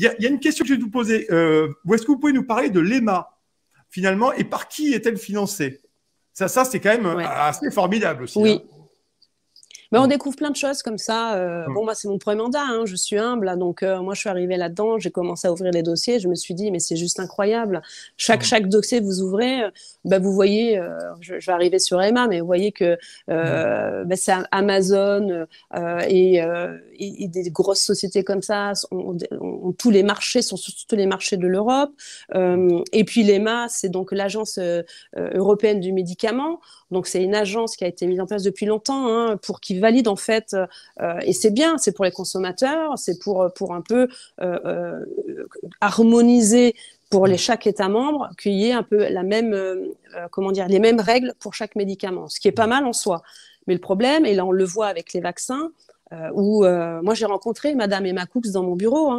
il y a une question que je vais vous poser. Où est-ce que vous pouvez nous parler de l'EMA, finalement, et par qui est-elle financée? Ça c'est quand même assez formidable aussi. Oui. Hein. Mais on découvre plein de choses comme ça. Bon, moi, c'est mon premier mandat, hein, je suis humble. Donc, moi, je suis arrivée là-dedans, j'ai commencé à ouvrir les dossiers. Je me suis dit, mais c'est juste incroyable. Chaque dossier que vous ouvrez, vous voyez, je vais arriver sur Emma, mais vous voyez que c'est Amazon et des grosses sociétés comme ça ont tous les marchés, sont sur tous les marchés de l'Europe. Et puis, l'EMA, c'est donc l'Agence européenne du médicament. Donc, c'est une agence qui a été mise en place depuis longtemps pour qu'ils valident, en fait, et c'est bien, c'est pour les consommateurs, c'est pour un peu harmoniser pour chaque État membre, qu'il y ait un peu la même, les mêmes règles pour chaque médicament, ce qui est pas mal en soi. Mais le problème, et là on le voit avec les vaccins, où moi j'ai rencontré Madame Emma Cooks dans mon bureau.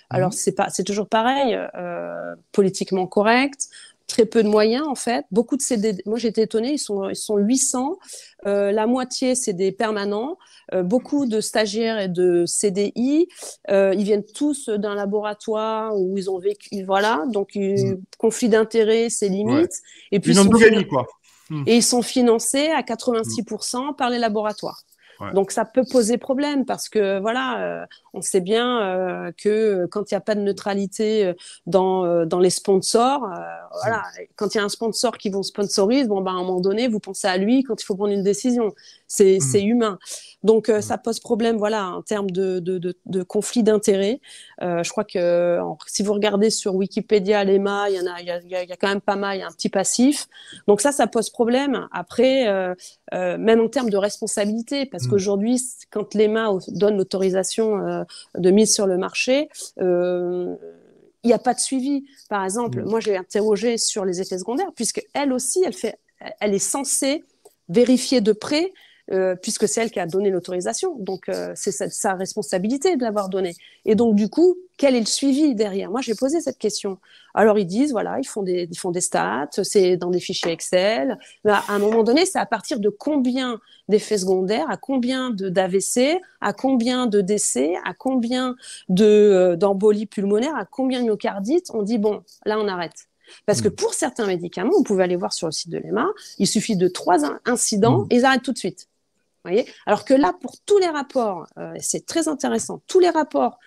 Alors c'est toujours pareil, politiquement correct. Très peu de moyens, en fait. Beaucoup de CDD. Moi, j'étais étonnée, ils sont 800. La moitié, c'est des permanents. Beaucoup de stagiaires et de CDI. Ils viennent tous d'un laboratoire où ils ont vécu. Voilà. Donc, conflit d'intérêts, c'est limite. Ouais. Et puis, ils sont financés à 86% par les laboratoires. Ouais. Donc, ça peut poser problème parce que, voilà, on sait bien que quand il n'y a pas de neutralité dans les sponsors, voilà, quand il y a un sponsor qui vous sponsorise, à un moment donné, vous pensez à lui quand il faut prendre une décision. C'est humain. Donc, ça pose problème, voilà, en termes de conflit d'intérêts. Je crois que si vous regardez sur Wikipédia, l'EMA, il y a quand même pas mal, il y a un petit passif. Donc, ça pose problème. Après, même en termes de responsabilité, parce qu'aujourd'hui, quand l'EMA donne l'autorisation de mise sur le marché, il n'y a pas de suivi. Par exemple, moi, j'ai interrogé sur les effets secondaires, puisqu'elle aussi, elle est censée vérifier de près, puisque c'est elle qui a donné l'autorisation. Donc, c'est sa responsabilité de l'avoir donnée. Et donc, du coup, quel est le suivi derrière? Moi, j'ai posé cette question. Alors, ils disent, voilà, ils font des stats, c'est dans des fichiers Excel. Mais à un moment donné, c'est à partir de combien d'effets secondaires, à combien d'AVC, à combien de décès, à combien d'embolies pulmonaires, à combien de myocardites, on dit, bon, là, on arrête. Parce que pour certains médicaments, vous pouvez aller voir sur le site de l'EMA, il suffit de 3 incidents et ils arrêtent tout de suite. Voyez, alors que là, pour tous les rapports, c'est très intéressant, tous les rapports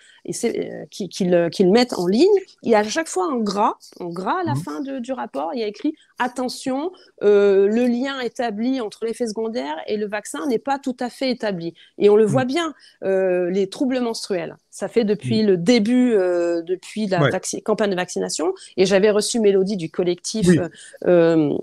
qu'ils mettent en ligne, il y a à chaque fois en gras à la fin du rapport, il y a écrit « Attention, le lien établi entre l'effet secondaire et le vaccin n'est pas tout à fait établi ». Et on le voit bien, les troubles menstruels. Ça fait depuis le début, depuis la campagne de vaccination. Et j'avais reçu Mélodie du collectif Mon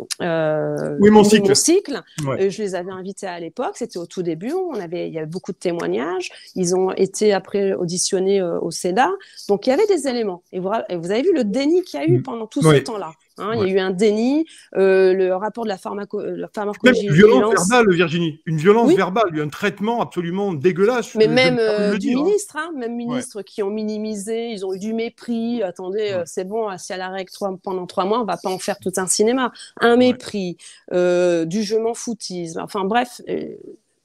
Cycle. Je les avais invités à l'époque. C'était au tout début. Il y avait beaucoup de témoignages. Ils ont été après auditionnés au Sénat. Donc, il y avait des éléments. Et vous avez vu le déni qu'il y a eu pendant tout ce temps-là. Il y a eu un déni, le rapport de la pharmacovigilance. Une violence verbale, Virginie. Une violence verbale, un traitement absolument dégueulasse. Mais même du ministre, même ministres qui ont minimisé, ils ont eu du mépris. Attendez, c'est bon, si elle a règle pendant 3 mois, on ne va pas en faire tout un cinéma. Un mépris, du je m'en foutisme. Enfin bref.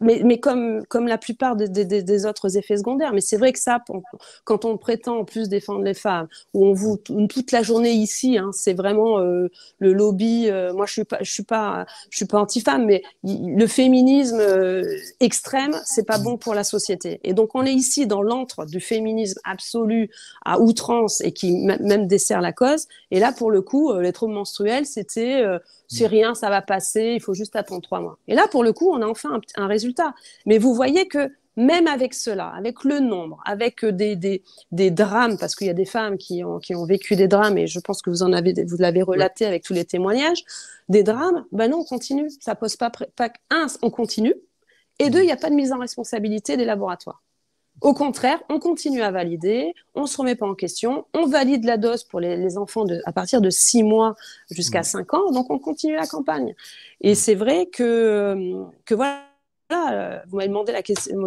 Mais comme la plupart des autres effets secondaires. Mais c'est vrai que ça, quand on prétend en plus défendre les femmes, où on vous toute la journée ici, c'est vraiment le lobby. Moi, je suis pas anti-femme, mais le féminisme extrême, c'est pas bon pour la société. Et donc, on est ici dans l'antre du féminisme absolu à outrance et qui même dessert la cause. Et là, pour le coup, les troubles menstruels, c'était c'est rien, ça va passer, il faut juste attendre 3 mois. Et là, pour le coup, on a enfin un résultat. Mais vous voyez que même avec cela, avec le nombre, avec des drames, parce qu'il y a des femmes qui ont vécu des drames, et je pense que vous l'avez relaté avec tous les témoignages, des drames, non, on continue. Ça pose pas on continue, et 2, il n'y a pas de mise en responsabilité des laboratoires. Au contraire, on continue à valider, on ne se remet pas en question, on valide la dose pour les enfants à partir de 6 mois jusqu'à 5 ans, donc on continue la campagne. Et c'est vrai que voilà, vous m'avez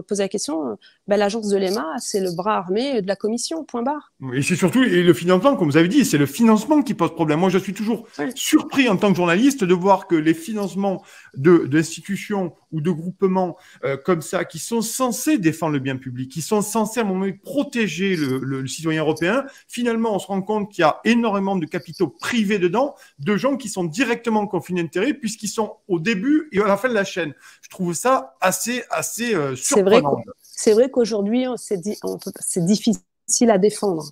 posé la question, l'agence de l'EMA, c'est le bras armé de la commission, point barre. Et c'est surtout le financement, comme vous avez dit, c'est le financement qui pose problème. Moi, je suis toujours surpris en tant que journaliste de voir que les financements d'institutions ou de groupements comme ça, qui sont censés défendre le bien public, qui sont censés à un moment donné protéger le citoyen européen, finalement, on se rend compte qu'il y a énormément de capitaux privés dedans, de gens qui sont directement en conflit d'intérêts, puisqu'ils sont au début et à la fin de la chaîne. Je trouve ça assez surprenant. C'est vrai qu'aujourd'hui, c'est difficile à défendre.